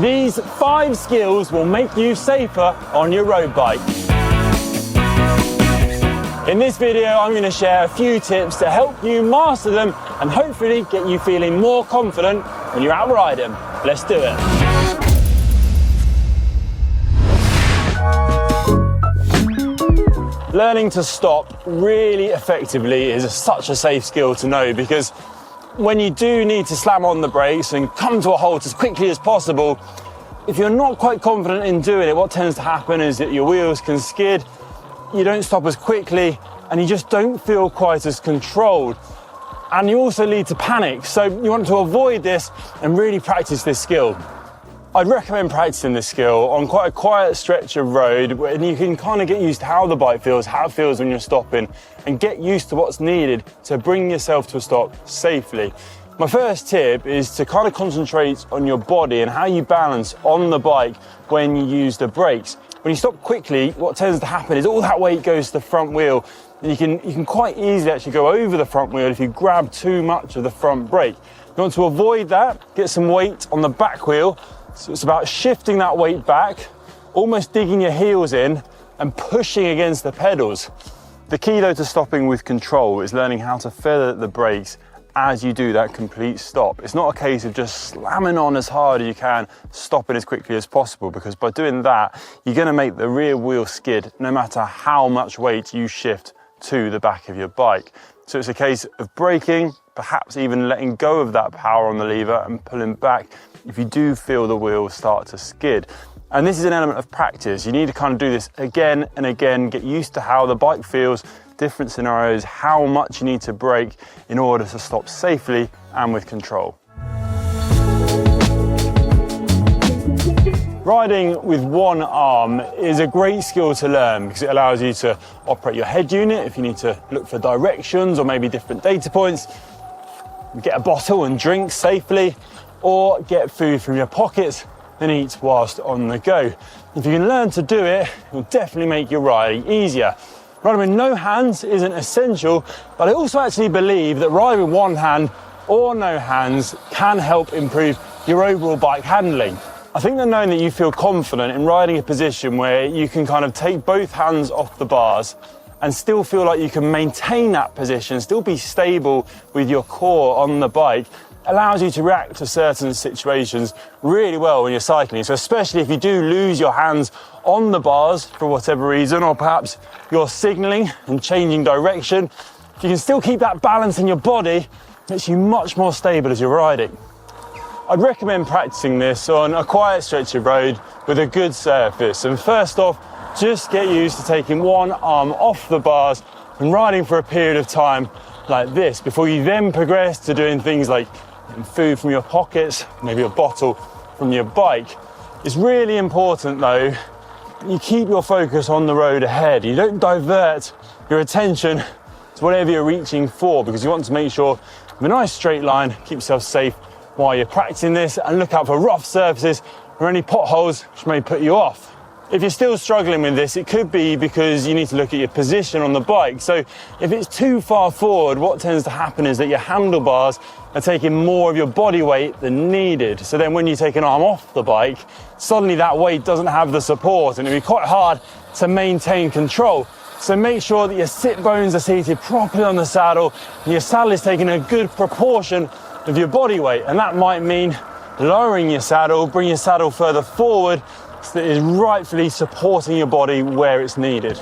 These 5 skills will make you safer on your road bike. In this video, I'm going to share a few tips to help you master them and hopefully get you feeling more confident when you're out riding. Let's do it. Learning to stop really effectively is such a safe skill to know, because when you do need to slam on the brakes and come to a halt as quickly as possible, if you're not quite confident in doing it, what tends to happen is that your wheels can skid, you don't stop as quickly, and you just don't feel quite as controlled. And you also lead to panic. So you want to avoid this and really practice this skill. I'd recommend practicing this skill on quite a quiet stretch of road where you can kind of get used to how the bike feels, how it feels when you're stopping, and get used to what's needed to bring yourself to a stop safely. My first tip is to kind of concentrate on your body and how you balance on the bike when you use the brakes. When you stop quickly, what tends to happen is all that weight goes to the front wheel, and you can quite easily actually go over the front wheel if you grab too much of the front brake. You want to avoid that, get some weight on the back wheel. So it's about shifting that weight back, almost digging your heels in and pushing against the pedals. The key though to stopping with control is learning how to feather the brakes as you do that complete stop. It's not a case of just slamming on as hard as you can, stopping as quickly as possible, because by doing that, you're going to make the rear wheel skid no matter how much weight you shift to the back of your bike. So it's a case of braking, perhaps even letting go of that power on the lever and pulling back if you do feel the wheels start to skid. And this is an element of practice. You need to kind of do this again and again, get used to how the bike feels, different scenarios, how much you need to brake in order to stop safely and with control. Riding with one arm is a great skill to learn because it allows you to operate your head unit if you need to look for directions or maybe different data points, get a bottle and drink safely, or get food from your pockets and eat whilst on the go. If you can learn to do it, it'll definitely make your riding easier. Riding with no hands isn't essential, but I also actually believe that riding with one hand or no hands can help improve your overall bike handling. I think that knowing that you feel confident in riding a position where you can kind of take both hands off the bars and still feel like you can maintain that position, still be stable with your core on the bike, allows you to react to certain situations really well when you're cycling. So especially if you do lose your hands on the bars for whatever reason, or perhaps you're signalling and changing direction, if you can still keep that balance in your body, it makes you much more stable as you're riding. I'd recommend practicing this on a quiet stretch of road with a good surface. And first off, just get used to taking one arm off the bars and riding for a period of time like this before you then progress to doing things like food from your pockets, maybe a bottle from your bike. It's really important though, you keep your focus on the road ahead. You don't divert your attention to whatever you're reaching for, because you want to make sure you have a nice straight line, keep yourself safe while you're practicing this, and look out for rough surfaces or any potholes which may put you off. If you're still struggling with this, it could be because you need to look at your position on the bike. So if it's too far forward, what tends to happen is that your handlebars are taking more of your body weight than needed. So then when you take an arm off the bike, suddenly that weight doesn't have the support and it'll be quite hard to maintain control. So make sure that your sit bones are seated properly on the saddle and your saddle is taking a good proportion of your body weight. And that might mean lowering your saddle, bring your saddle further forward, so that it is rightfully supporting your body where it's needed.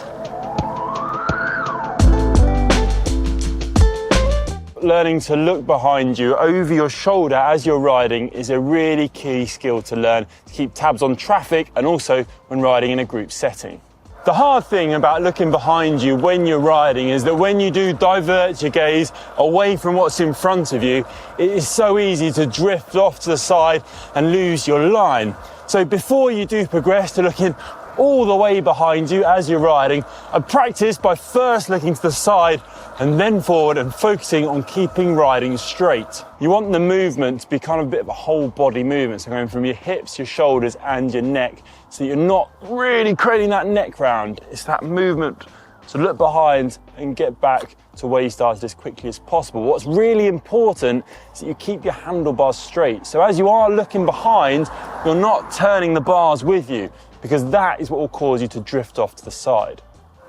Learning to look behind you, over your shoulder as you're riding is a really key skill to learn to keep tabs on traffic and also when riding in a group setting. The hard thing about looking behind you when you're riding is that when you do divert your gaze away from what's in front of you, it is so easy to drift off to the side and lose your line. So before you do progress to looking all the way behind you as you're riding, I practice by first looking to the side and then forward and focusing on keeping riding straight. You want the movement to be kind of a bit of a whole body movement, so going from your hips, your shoulders and your neck, so you're not really creating that neck round. It's that movement So look behind and get back to where you started as quickly as possible. What's really important is that you keep your handlebars straight. So as you are looking behind, you're not turning the bars with you, because that is what will cause you to drift off to the side.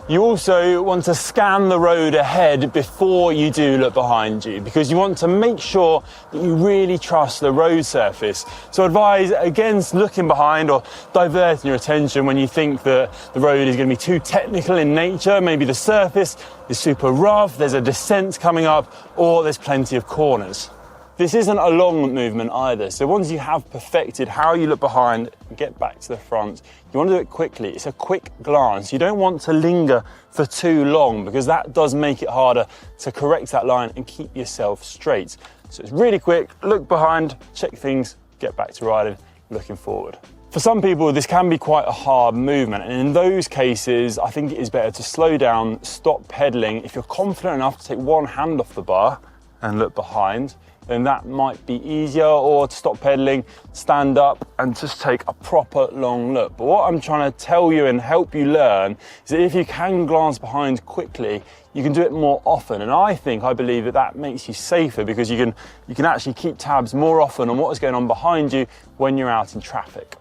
You also want to scan the road ahead before you do look behind you, because you want to make sure that you really trust the road surface. So advise against looking behind or diverting your attention when you think that the road is going to be too technical in nature. Maybe the surface is super rough, there's a descent coming up, or there's plenty of corners. This isn't a long movement either, so once you have perfected how you look behind and get back to the front, you want to do it quickly. It's a quick glance. You don't want to linger for too long, because that does make it harder to correct that line and keep yourself straight. So it's really quick, look behind, check things, get back to riding, looking forward. For some people, this can be quite a hard movement, and in those cases, I think it is better to slow down, stop pedaling. If you're confident enough to take one hand off the bar and look behind, then that might be easier, or to stop pedaling, stand up and just take a proper long look. But what I'm trying to tell you and help you learn is that if you can glance behind quickly, you can do it more often. And I believe that makes you safer, because you can actually keep tabs more often on what is going on behind you when you're out in traffic.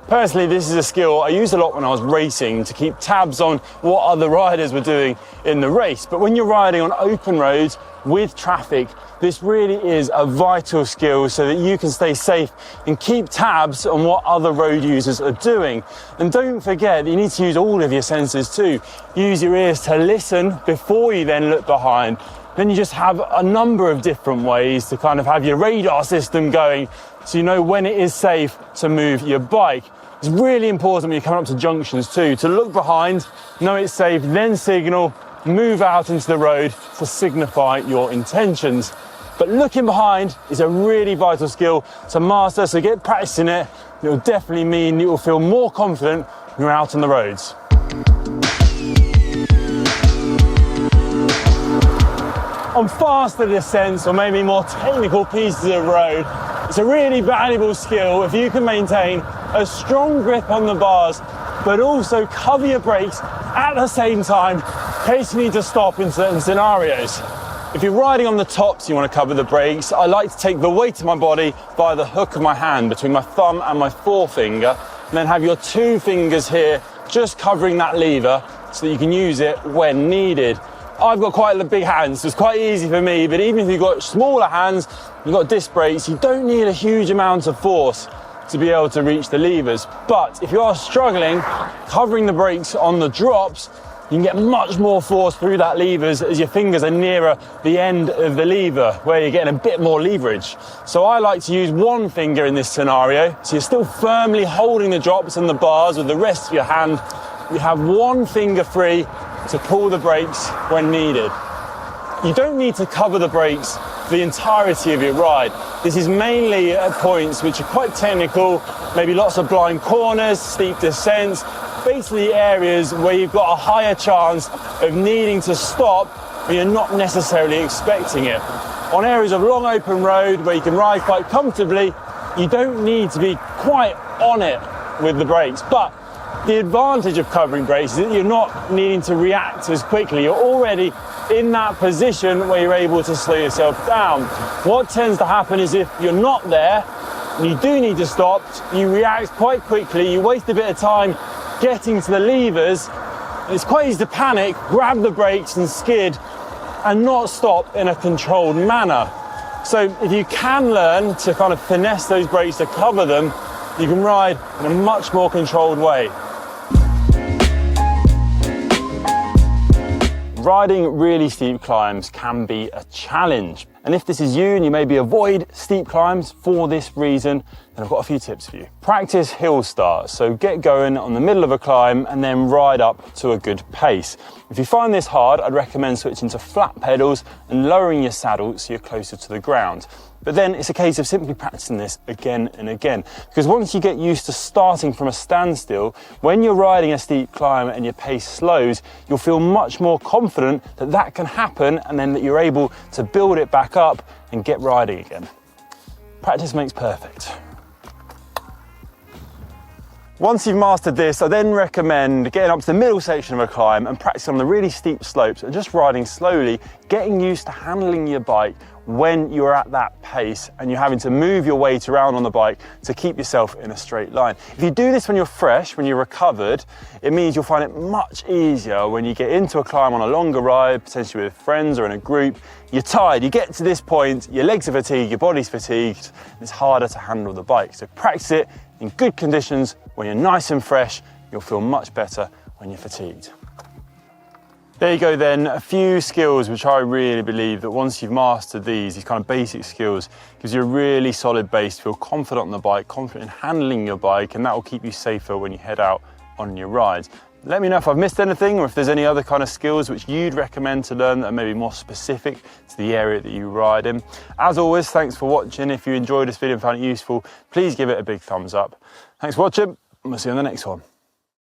Personally, this is a skill I used a lot when I was racing, to keep tabs on what other riders were doing in the race. But when you're riding on open roads with traffic, this really is a vital skill so that you can stay safe and keep tabs on what other road users are doing. And don't forget that you need to use all of your senses too. Use your ears to listen before you then look behind. Then you just have a number of different ways to kind of have your radar system going, so you know when it is safe to move your bike. It's really important when you're coming up to junctions too, to look behind, know it's safe, then signal, move out into the road to signify your intentions. But looking behind is a really vital skill to master, so get practicing it. It will definitely mean you will feel more confident when you're out on the roads. On faster descents, or maybe more technical pieces of road, it's a really valuable skill if you can maintain a strong grip on the bars, but also cover your brakes at the same time in case you need to stop in certain scenarios. If you're riding on the tops, you want to cover the brakes. I like to take the weight of my body by the hook of my hand between my thumb and my forefinger, and then have your two fingers here just covering that lever so that you can use it when needed. I've got quite big hands, so it's quite easy for me, but even if you've got smaller hands, you've got disc brakes, you don't need a huge amount of force to be able to reach the levers. But if you are struggling, covering the brakes on the drops, you can get much more force through that levers as your fingers are nearer the end of the lever, where you're getting a bit more leverage. So I like to use one finger in this scenario, so you're still firmly holding the drops and the bars with the rest of your hand. You have one finger free to pull the brakes when needed. You don't need to cover the brakes for the entirety of your ride. This is mainly at points which are quite technical, maybe lots of blind corners, steep descents, basically areas where you've got a higher chance of needing to stop when you're not necessarily expecting it. On areas of long open road where you can ride quite comfortably, you don't need to be quite on it with the brakes. But the advantage of covering brakes is that you're not needing to react as quickly. You're already in that position where you're able to slow yourself down. What tends to happen is if you're not there, and you do need to stop, you react quite quickly, you waste a bit of time getting to the levers, and it's quite easy to panic, grab the brakes and skid, and not stop in a controlled manner. So if you can learn to kind of finesse those brakes to cover them, you can ride in a much more controlled way. Riding really steep climbs can be a challenge. And if this is you and you maybe avoid steep climbs for this reason, then I've got a few tips for you. Practice hill starts, so get going on the middle of a climb and then ride up to a good pace. If you find this hard, I'd recommend switching to flat pedals and lowering your saddle so you're closer to the ground. But then it's a case of simply practicing this again and again. Because once you get used to starting from a standstill, when you're riding a steep climb and your pace slows, you'll feel much more confident that that can happen, and then that you're able to build it back up and get riding again. Practice makes perfect. Once you've mastered this, I then recommend getting up to the middle section of a climb and practicing on the really steep slopes and just riding slowly, getting used to handling your bike when you're at that pace and you're having to move your weight around on the bike to keep yourself in a straight line. If you do this when you're fresh, when you're recovered, it means you'll find it much easier when you get into a climb on a longer ride, potentially with friends or in a group. You're tired, you get to this point, your legs are fatigued, your body's fatigued, it's harder to handle the bike. So practice it in good conditions. When you're nice and fresh, you'll feel much better when you're fatigued. There you go then, a few skills which I really believe that once you've mastered these kind of basic skills, gives you a really solid base to feel confident on the bike, confident in handling your bike, and that will keep you safer when you head out on your rides. Let me know if I've missed anything or if there's any other kind of skills which you'd recommend to learn that are maybe more specific to the area that you ride in. As always, thanks for watching. If you enjoyed this video and found it useful, please give it a big thumbs up. Thanks for watching, and we'll see you on the next one.